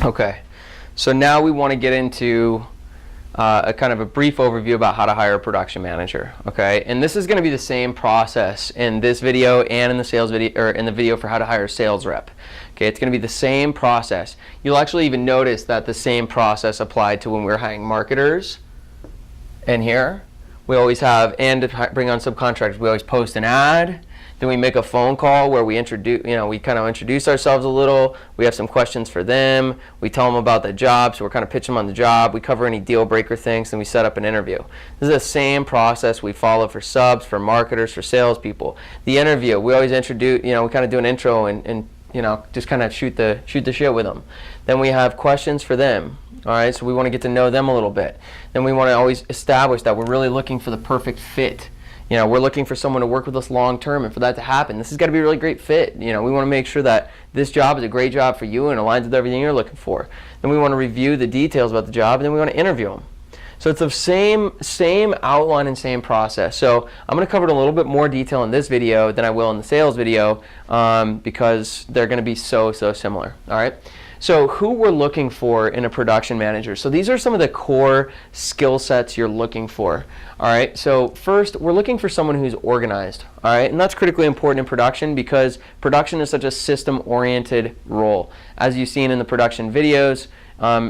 Okay, so now we want to get into a kind of a brief overview about how to hire a production manager. Okay, and this is going to be the same process in this video and in the sales video, or in the video for how to hire a sales rep. Okay, it's going to be the same process. You'll actually even notice that the same process applied to when we're hiring marketers. And here we always have, and to bring on subcontractors, we always post an ad. Then we make a phone call where we introduce, we kind of introduce ourselves a little. We have some questions for them. We tell them about the job, so we're kind of pitching them on the job. We cover any deal breaker things, and we set up an interview. This is the same process we follow for subs, for marketers, for salespeople. The interview, we always introduce, we kind of do an intro and just kind of shoot the shit with them. Then we have questions for them. All right, so we want to get to know them a little bit. Then we want to always establish that we're really looking for the perfect fit. We're looking for someone to work with us long term, and for that to happen, this has got to be a really great fit. We want to make sure that this job is a great job for you and aligns with everything you're looking for. Then we want to review the details about the job, and then we want to interview them. So it's the same outline and same process. So I'm going to cover it in a little bit more detail in this video than I will in the sales video, because they're going to be so similar. All right. So who we're looking for in a production manager. So these are some of the core skill sets you're looking for. All right, so first we're looking for someone who's organized. All right, and that's critically important in production because production is such a system-oriented role. As you've seen in the production videos,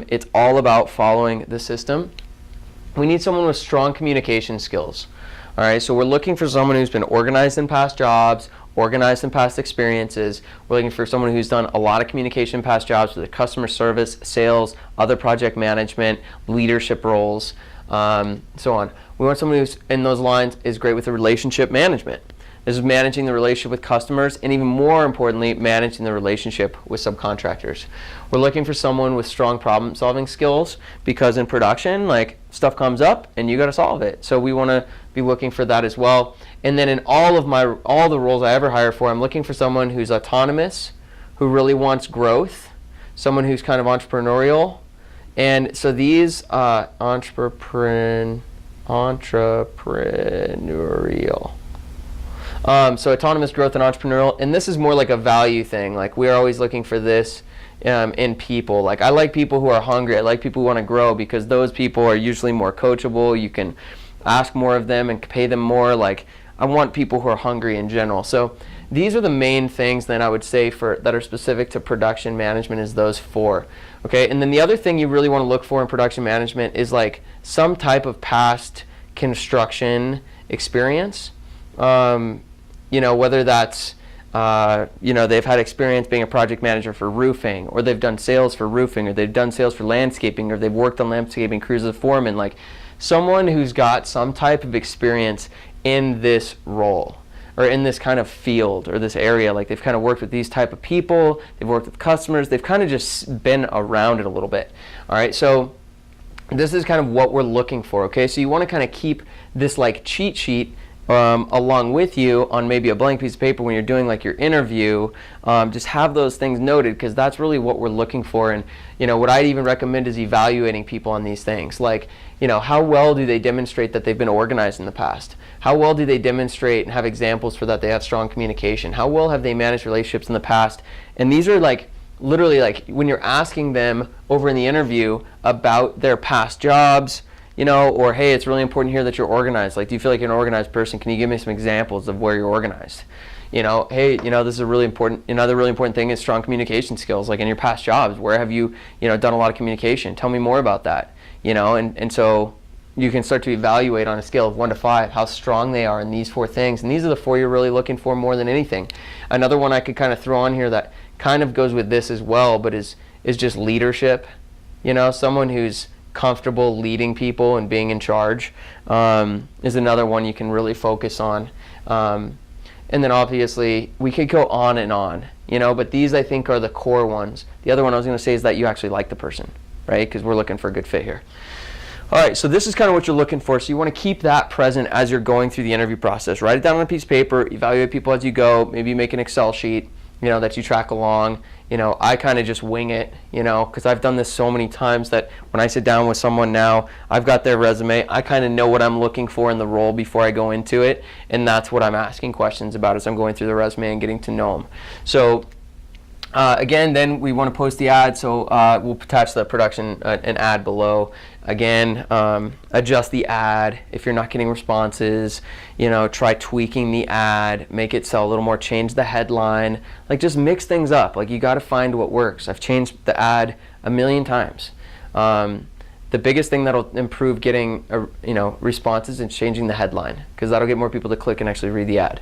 it's all about following the system. We need someone with strong communication skills. All right, so we're looking for someone who's been organized in past jobs, organized in past experiences. We're looking for someone who's done a lot of communication in past jobs with customer service, sales, other project management, leadership roles, so on. We want someone who's in those lines is great with the relationship management. This is managing the relationship with customers, and even more importantly, managing the relationship with subcontractors. We're looking for someone with strong problem-solving skills because in production, stuff comes up and you got to solve it. So we want to be looking for that as well. And then in all the roles I ever hire for, I'm looking for someone who's autonomous, who really wants growth, someone who's kind of entrepreneurial. And so these entrepreneurial. So autonomous growth and entrepreneurial, and this is more like a value thing. We're always looking for this in people. I like people who are hungry. I like people who want to grow because those people are usually more coachable. You can ask more of them and pay them more. I want people who are hungry in general. So these are the main things then I would say that are specific to production management is those four. Okay, and then the other thing you really want to look for in production management is some type of past construction experience. Whether that's they've had experience being a project manager for roofing, or they've done sales for roofing, or they've done sales for landscaping, or they've worked on landscaping crews as a foreman. Someone who's got some type of experience in this role or in this kind of field or this area. They've kind of worked with these type of people, they've worked with customers, they've kind of just been around it a little bit. All right, so this is kind of what we're looking for. Okay, so you want to kind of keep this cheat sheet along with you on maybe a blank piece of paper when you're doing your interview. Just have those things noted because that's really what we're looking for. And what I'd even recommend is evaluating people on these things. How well do they demonstrate that they've been organized in the past? How well do they demonstrate and have examples for that they have strong communication? How well have they managed relationships in the past? And these are literally when you're asking them over in the interview about their past jobs, or hey, it's really important here that you're organized. Do you feel like you're an organized person? Can you give me some examples of where you're organized? Hey, this is a really important, another really important thing is strong communication skills. In your past jobs, where have you, done a lot of communication? Tell me more about that. And so you can start to evaluate on a scale of 1 to 5 how strong they are in these 4 things. And these are the 4 you're really looking for more than anything. Another one I could kind of throw on here that kind of goes with this as well, but is just leadership. Someone who's comfortable leading people and being in charge is another one you can really focus on. And then obviously we could go on and on, but these I think are the core ones. The other one I was going to say is that you actually like the person, right? Because we're looking for a good fit here. All right, so this is kind of what you're looking for. So you want to keep that present as you're going through the interview process. Write it down on a piece of paper, evaluate people as you go, maybe make an Excel sheet, that you track along. I kind of just wing it, because I've done this so many times that when I sit down with someone now, I've got their resume, I kind of know what I'm looking for in the role before I go into it, and that's what I'm asking questions about as I'm going through the resume and getting to know them. So Again, then we want to post the ad, so we'll attach the production an ad below. Again, adjust the ad if you're not getting responses. Try tweaking the ad, make it sell a little more, change the headline. Like, just mix things up. Like, you got to find what works. I've changed the ad a million times. The biggest thing that'll improve getting responses is changing the headline, because that'll get more people to click and actually read the ad.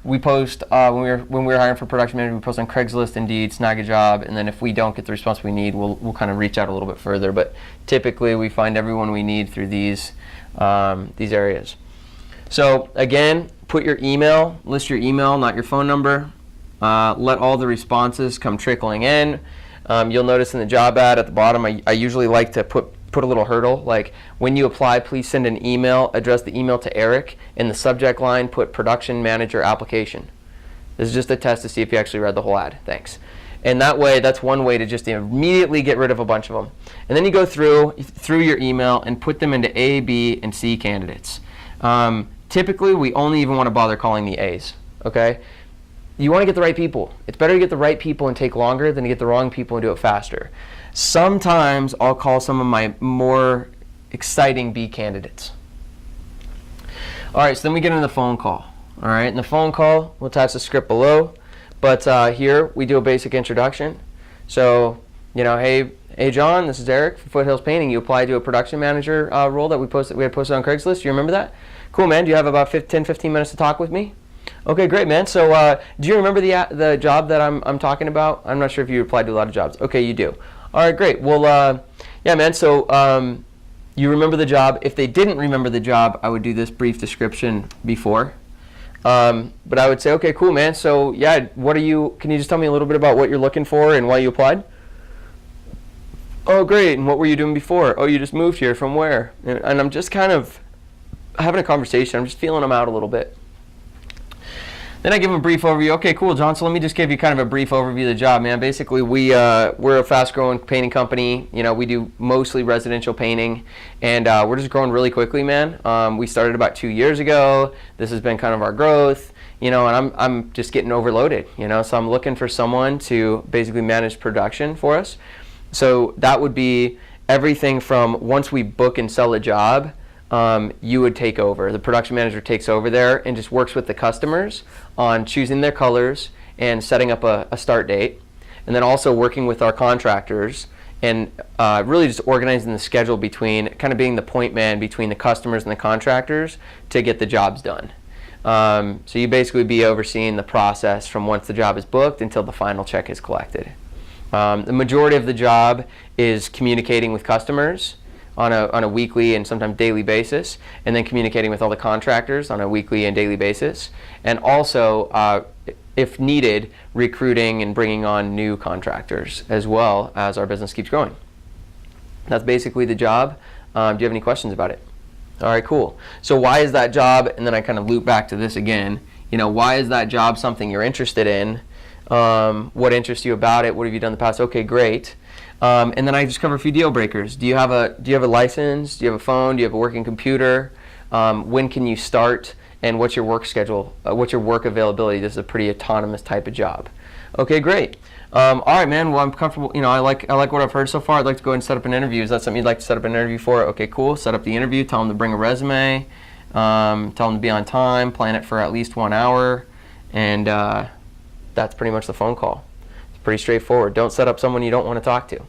We post when we're hiring for production manager. We post on Craigslist, Indeed, Snag a Job, and then if we don't get the response we need, we'll kind of reach out a little bit further. But typically, we find everyone we need through these areas. So again, put your email, list your email, not your phone number. Let all the responses come trickling in. You'll notice in the job ad at the bottom, I usually like to put a little hurdle, like, when you apply, please send an email, address the email to Eric. In the subject line, put production manager application. This is just a test to see if you actually read the whole ad. Thanks. And that way, that's one way to just immediately get rid of a bunch of them. And then you go through your email and put them into A, B, and C candidates. Typically, we only even want to bother calling the A's, okay? You want to get the right people. It's better to get the right people and take longer than to get the wrong people and do it faster. Sometimes I'll call some of my more exciting B candidates. All right, so then we get into the phone call. All right, in the phone call, we'll attach the script below. But here, we do a basic introduction. So, hey John, this is Eric from Foothills Painting. You applied to a production manager role that we had posted on Craigslist. Do you remember that? Cool, man. Do you have about 10, 15 minutes to talk with me? Okay, great, man. So do you remember the job that I'm talking about? I'm not sure if you applied to a lot of jobs. Okay, you do. All right, great. Well, yeah, man, so you remember the job. If they didn't remember the job, I would do this brief description before. But I would say, okay, cool, man. So, yeah, can you just tell me a little bit about what you're looking for and why you applied? Oh, great. And what were you doing before? Oh, you just moved here. From where? And I'm just kind of having a conversation. I'm just feeling them out a little bit. Then I give them a brief overview. Okay, cool, John. So let me just give you kind of a brief overview of the job, man. Basically, we're a fast-growing painting company. We do mostly residential painting, and we're just growing really quickly, man. We started about 2 years ago. This has been kind of our growth, and I'm just getting overloaded, So I'm looking for someone to basically manage production for us. So that would be everything from once we book and sell a job. You would take over. The production manager takes over there and just works with the customers on choosing their colors and setting up a start date, and then also working with our contractors and really just organizing the schedule between, kind of being the point man between the customers and the contractors to get the jobs done. So you basically be overseeing the process from once the job is booked until the final check is collected. The majority of the job is communicating with customers on a weekly and sometimes daily basis, and then communicating with all the contractors on a weekly and daily basis, and also, if needed, recruiting and bringing on new contractors as well as our business keeps growing. That's basically the job. Do you have any questions about it? All right, cool. So why is that job, and then I kind of loop back to this again, why is that job something you're interested in? What interests you about it? What have you done in the past? Okay, great. And then I just cover a few deal breakers. Do you have a license? Do you have a phone? Do you have a working computer? When can you start? And what's your work schedule? What's your work availability? This is a pretty autonomous type of job. Okay, great. All right, man. Well, I'm comfortable. I like what I've heard so far. I'd like to go ahead and set up an interview. Is that something you'd like to set up an interview for? Okay, cool. Set up the interview. Tell them to bring a resume. Tell them to be on time. Plan it for at least 1 hour, and that's pretty much the phone call. It's pretty straightforward. Don't set up someone you don't want to talk to.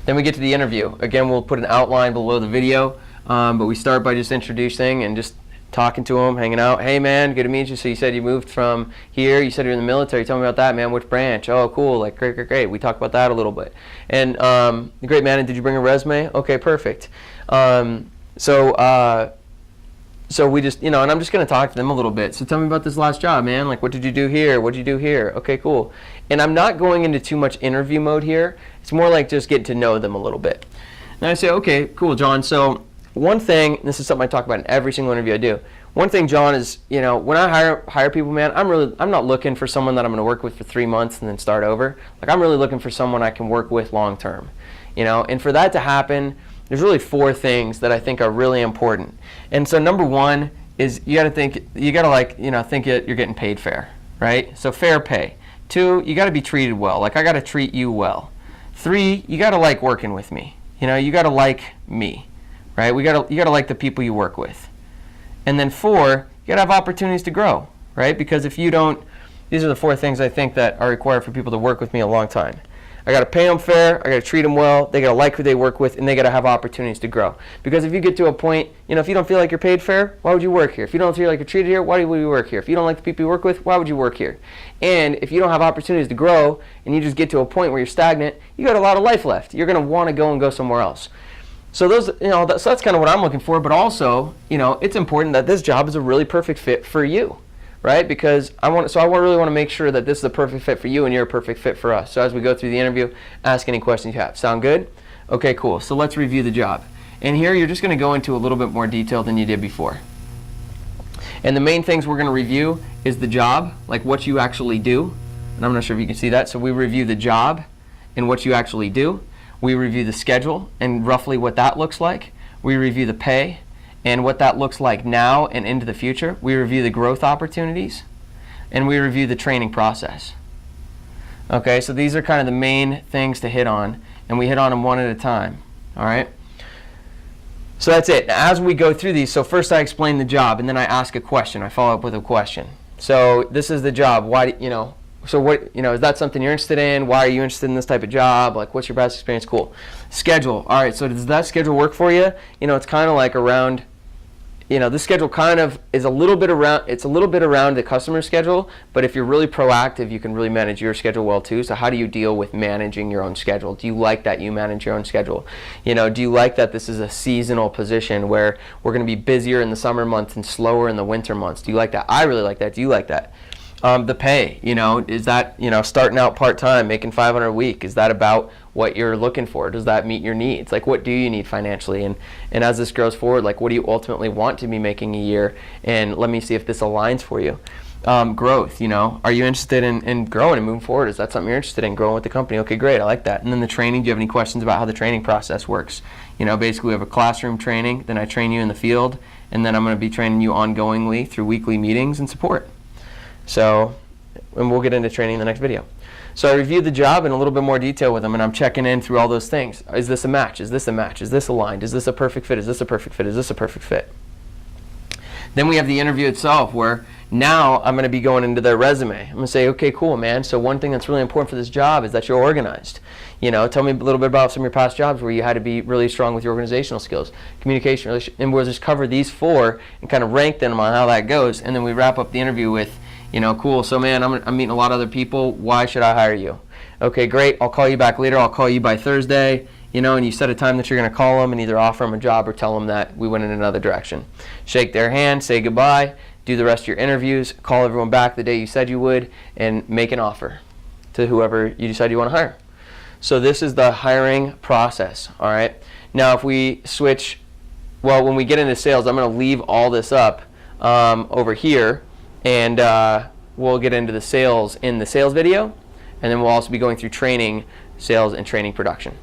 Then we get to the interview. Again, we'll put an outline below the video, but we start by just introducing and just talking to them, hanging out. Hey, man, good to meet you. So you said you moved from here. You said you're in the military. Tell me about that, man. Which branch? Oh, cool. Like, great. We talked about that a little bit. And great, man. And did you bring a resume? Okay, perfect. So we just, and I'm just going to talk to them a little bit. So tell me about this last job, man. Like, what did you do here? What did you do here? Okay, cool. And I'm not going into too much interview mode here. It's more like just getting to know them a little bit. And I say, okay, cool, John. So one thing, this is something I talk about in every single interview I do. One thing, John, is, when I hire people, man, I'm not looking for someone that I'm going to work with for 3 months and then start over. Like, I'm really looking for someone I can work with long term. And for that to happen, there's really 4 things that I think are really important. And so number 1 is think that you're getting paid fair, right? So fair pay. 2, you got to be treated well. Like, I got to treat you well. 3, you got to like working with me. You know, you got to like me, right? You got to like the people you work with. And then 4, you got to have opportunities to grow, right? Because if you don't, these are the 4 things I think that are required for people to work with me a long time. I got to pay them fair, I got to treat them well, they got to like who they work with, and they got to have opportunities to grow. Because if you get to a point, you know, if you don't feel like you're paid fair, why would you work here? If you don't feel like you're treated here, why would you work here? If you don't like the people you work with, why would you work here? And if you don't have opportunities to grow, and you just get to a point where you're stagnant, you got a lot of life left. You're going to want to go somewhere else. So those, you know, so that's kind of what I'm looking for, but also, you know, it's important that this job is a really perfect fit for you. Right? Because I really want to make sure that this is a perfect fit for you and you're a perfect fit for us. So as we go through the interview, ask any questions you have. Sound good? Okay, cool. So let's review the job. And here you're just going to go into a little bit more detail than you did before. And the main things we're going to review is the job, like what you actually do. And I'm not sure if you can see that. So we review the job and what you actually do. We review the schedule and roughly what that looks like. We review the pay and what that looks like now and into the future. We review the growth opportunities, and we review the training process. Okay, so these are kind of the main things to hit on, and we hit on them one at a time. All right? So that's it. Now, as we go through these, so first I explain the job, and then I ask a question. I follow up with a question. So this is the job. Why, you know, so what, you know, is that something you're interested in? Why are you interested in this type of job? Like, what's your past experience? Cool. Schedule. All right, so does that schedule work for you? You know, it's kind of like around, you know, this schedule kind of is a little bit around, it's a little bit around the customer schedule, but if you're really proactive, you can really manage your schedule well too. So how do you deal with managing your own schedule? Do you like that you manage your own schedule? You know, do you like that this is a seasonal position where we're going to be busier in the summer months and slower in the winter months? Do you like that? I really like that. Do you like that? The pay, you know, is that, you know, starting out part-time, making $500 a week, is that about what you're looking for? Does that meet your needs? Like, what do you need financially? And as this grows forward, like, what do you ultimately want to be making a year? And let me see if this aligns for you. Growth, you know, are you interested in growing and moving forward? Is that something you're interested in, growing with the company? Okay, great, I like that. And then the training, do you have any questions about how the training process works? You know, basically we have a classroom training, then I train you in the field, and then I'm going to be training you ongoingly through weekly meetings and support. So, and we'll get into training in the next video. So I reviewed the job in a little bit more detail with them, and I'm checking in through all those things. Is this a match? Is this a match? Is this aligned? Is this a perfect fit? Is this a perfect fit? Is this a perfect fit? Then we have the interview itself, where now I'm going to be going into their resume. I'm going to say, okay, cool, man. So one thing that's really important for this job is that you're organized. You know, tell me a little bit about some of your past jobs where you had to be really strong with your organizational skills, communication, and we'll just cover these 4 and kind of rank them on how that goes. And then we wrap up the interview with, you know, cool, so man, I'm meeting a lot of other people. Why should I hire you? Okay, great. I'll call you back later. I'll call you by Thursday. You know, and you set a time that you're going to call them and either offer them a job or tell them that we went in another direction. Shake their hand, say goodbye, do the rest of your interviews, call everyone back the day you said you would, and make an offer to whoever you decide you want to hire. So this is the hiring process, all right? Now if we switch, well, when we get into sales, I'm going to leave all this up over here, and we'll get into the sales in the sales video, and then we'll also be going through training, sales, and training production.